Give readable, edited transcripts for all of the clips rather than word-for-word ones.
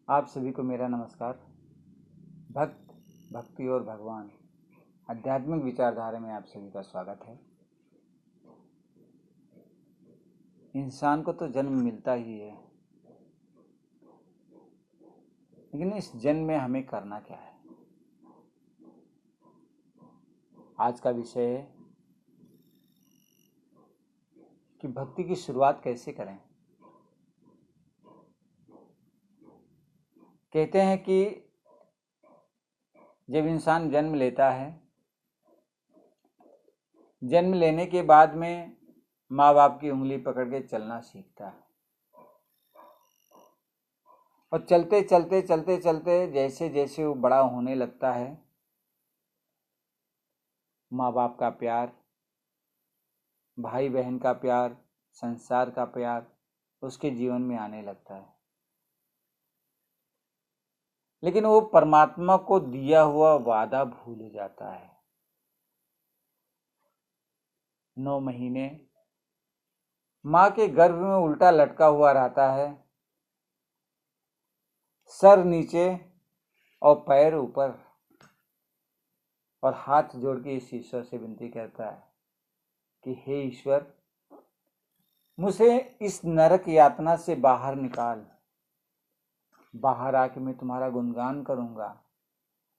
आप सभी को मेरा नमस्कार। भक्त, भक्ति और भगवान आध्यात्मिक विचारधारा में आप सभी का स्वागत है। इंसान को तो जन्म मिलता ही है, लेकिन इस जन्म में हमें करना क्या है, आज का विषय है कि भक्ति की शुरुआत कैसे करें। कहते हैं कि जब इंसान जन्म लेता है, जन्म लेने के बाद में माँ बाप की उंगली पकड़ के चलना सीखता है और चलते चलते चलते चलते जैसे जैसे वो बड़ा होने लगता है, माँ बाप का प्यार, भाई बहन का प्यार, संसार का प्यार उसके जीवन में आने लगता है। लेकिन वो परमात्मा को दिया हुआ वादा भूल जाता है। 9 महीने माँ के गर्भ में उल्टा लटका हुआ रहता है, सर नीचे और पैर ऊपर, और हाथ जोड़ के इस ईश्वर से विनती करता है कि हे ईश्वर, मुझे इस नरक यातना से बाहर निकाल। बाहर आके मैं तुम्हारा गुणगान करूंगा,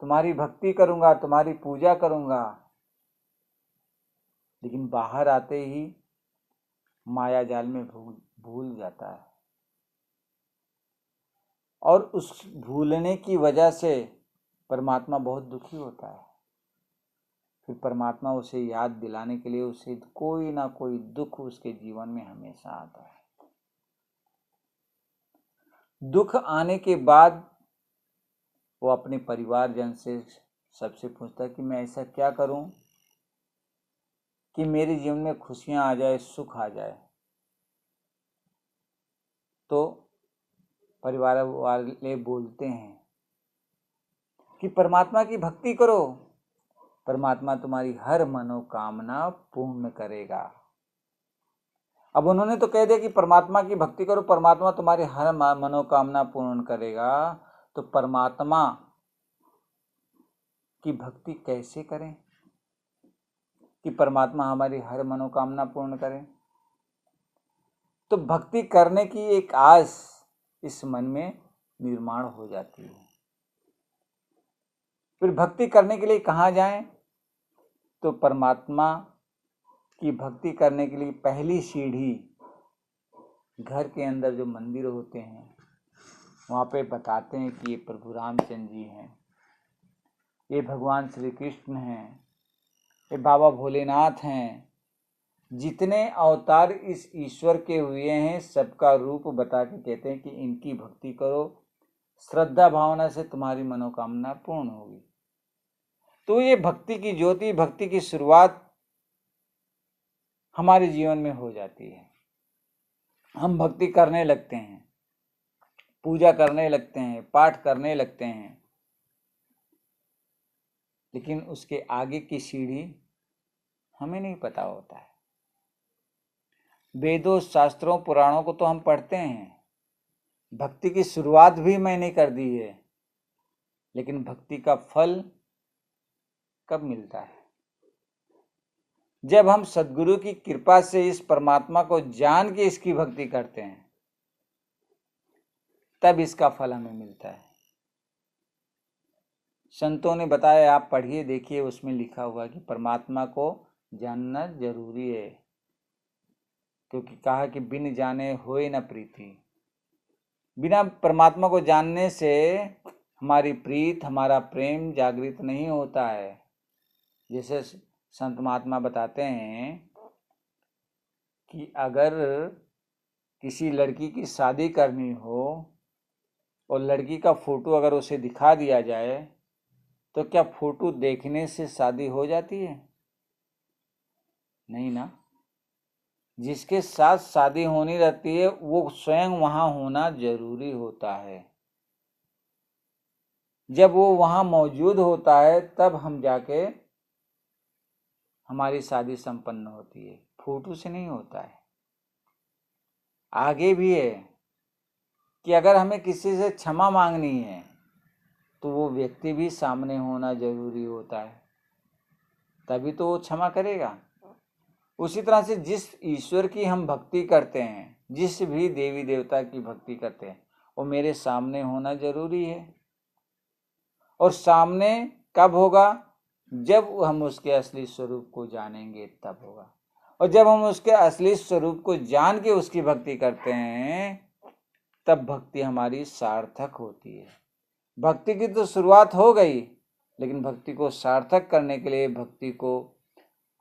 तुम्हारी भक्ति करूंगा, तुम्हारी पूजा करूंगा। लेकिन बाहर आते ही माया जाल में भूल जाता है, और उस भूलने की वजह से परमात्मा बहुत दुखी होता है। फिर परमात्मा उसे याद दिलाने के लिए उसे कोई ना कोई दुख उसके जीवन में हमेशा आता है। दुख आने के बाद वो अपने परिवारजन से सबसे पूछता है कि मैं ऐसा क्या करूं कि मेरे जीवन में खुशियां आ जाए, सुख आ जाए। तो परिवार वाले बोलते हैं कि परमात्मा की भक्ति करो, परमात्मा तुम्हारी हर मनोकामना पूर्ण करेगा। अब उन्होंने तो कह दिया कि परमात्मा की भक्ति करो, परमात्मा तुम्हारी हर मनोकामना पूर्ण करेगा। तो परमात्मा की भक्ति कैसे करें कि परमात्मा हमारी हर मनोकामना पूर्ण करें? तो भक्ति करने की एक आस इस मन में निर्माण हो जाती है। फिर भक्ति करने के लिए कहाँ जाएं? तो परमात्मा की भक्ति करने के लिए पहली सीढ़ी घर के अंदर जो मंदिर होते हैं वहाँ पे बताते हैं कि ये प्रभु रामचंद्र जी हैं, ये भगवान श्री कृष्ण हैं, ये बाबा भोलेनाथ हैं। जितने अवतार इस ईश्वर के हुए हैं सबका रूप बता के कहते हैं कि इनकी भक्ति करो, श्रद्धा भावना से तुम्हारी मनोकामना पूर्ण होगी। तो ये भक्ति की ज्योति, भक्ति की शुरुआत हमारे जीवन में हो जाती है। हम भक्ति करने लगते हैं, पूजा करने लगते हैं, पाठ करने लगते हैं, लेकिन उसके आगे की सीढ़ी हमें नहीं पता होता है। वेदों, शास्त्रों, पुराणों को तो हम पढ़ते हैं, भक्ति की शुरुआत भी मैंने कर दी है, लेकिन भक्ति का फल कब मिलता है? जब हम सद्गुरु की कृपा से इस परमात्मा को जान के इसकी भक्ति करते हैं, तब इसका फल हमें मिलता है। संतों ने बताया, आप पढ़िए देखिए, उसमें लिखा हुआ कि परमात्मा को जानना जरूरी है, क्योंकि कहा कि बिन जाने होए न प्रीति। बिना परमात्मा को जानने से हमारी प्रीत, हमारा प्रेम जागृत नहीं होता है। जैसे संत महात्मा बताते हैं कि अगर किसी लड़की की शादी करनी हो और लड़की का फोटो अगर उसे दिखा दिया जाए, तो क्या फोटो देखने से शादी हो जाती है? नहीं ना। जिसके साथ शादी होनी रहती है वो स्वयं वहां होना जरूरी होता है। जब वो वहां मौजूद होता है तब हम जाके हमारी शादी संपन्न होती है, फोटो से नहीं होता है। आगे भी है कि अगर हमें किसी से क्षमा मांगनी है तो वो व्यक्ति भी सामने होना जरूरी होता है, तभी तो वो क्षमा करेगा। उसी तरह से जिस ईश्वर की हम भक्ति करते हैं, जिस भी देवी देवता की भक्ति करते हैं, वो मेरे सामने होना जरूरी है। और सामने कब होगा? जब हम उसके असली स्वरूप को जानेंगे तब होगा। और जब हम उसके असली स्वरूप को जान के उसकी भक्ति करते हैं तब भक्ति हमारी सार्थक होती है। भक्ति की तो शुरुआत हो गई, लेकिन भक्ति को सार्थक करने के लिए, भक्ति को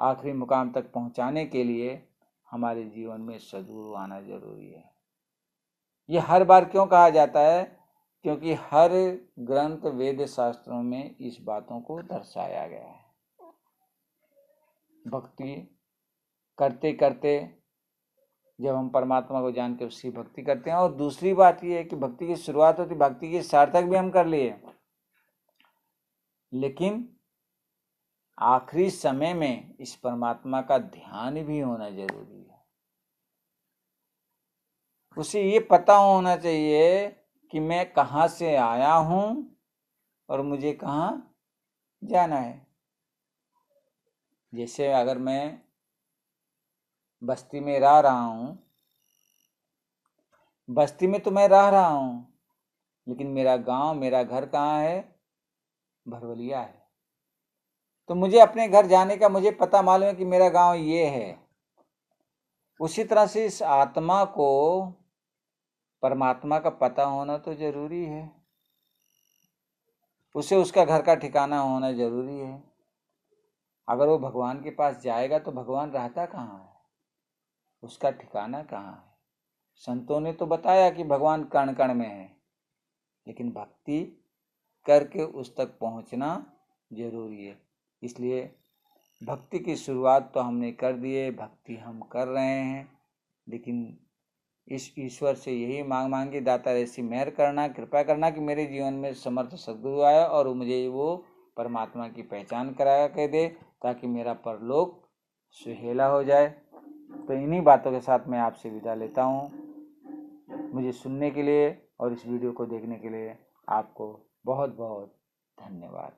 आखिरी मुकाम तक पहुंचाने के लिए हमारे जीवन में सद्गुरु आना जरूरी है। ये हर बार क्यों कहा जाता है? क्योंकि हर ग्रंथ वेद शास्त्रों में इस बातों को दर्शाया गया है। भक्ति करते करते जब हम परमात्मा को जान के उसकी भक्ति करते हैं, और दूसरी बात यह है कि भक्ति की शुरुआत होती, भक्ति की सार्थक भी हम कर लिए, लेकिन आखिरी समय में इस परमात्मा का ध्यान भी होना जरूरी है। उसे ये पता होना चाहिए कि मैं कहाँ से आया हूं और मुझे कहाँ जाना है। जैसे अगर मैं बस्ती में रह रहा हूं, बस्ती में तो मैं रह रहा हूं, लेकिन मेरा गांव, मेरा घर कहाँ है? भरवलिया है। तो मुझे अपने घर जाने का मुझे पता मालूम है कि मेरा गांव ये है। उसी तरह से इस आत्मा को परमात्मा का पता होना तो जरूरी है, उसे उसका घर का ठिकाना होना जरूरी है। अगर वो भगवान के पास जाएगा तो भगवान रहता कहाँ है, उसका ठिकाना कहाँ है? संतों ने तो बताया कि भगवान कण कण में है, लेकिन भक्ति करके उस तक पहुंचना जरूरी है। इसलिए भक्ति की शुरुआत तो हमने कर दी है, भक्ति हम कर रहे हैं, लेकिन इस ईश्वर से यही मांग के दाता ऐसी मेहर करना, कृपा करना कि मेरे जीवन में समर्थ सद्गुरु आए और मुझे वो परमात्मा की पहचान करा के दे, ताकि मेरा परलोक सुहेला हो जाए। तो इन्हीं बातों के साथ मैं आपसे विदा लेता हूँ। मुझे सुनने के लिए और इस वीडियो को देखने के लिए आपको बहुत बहुत धन्यवाद।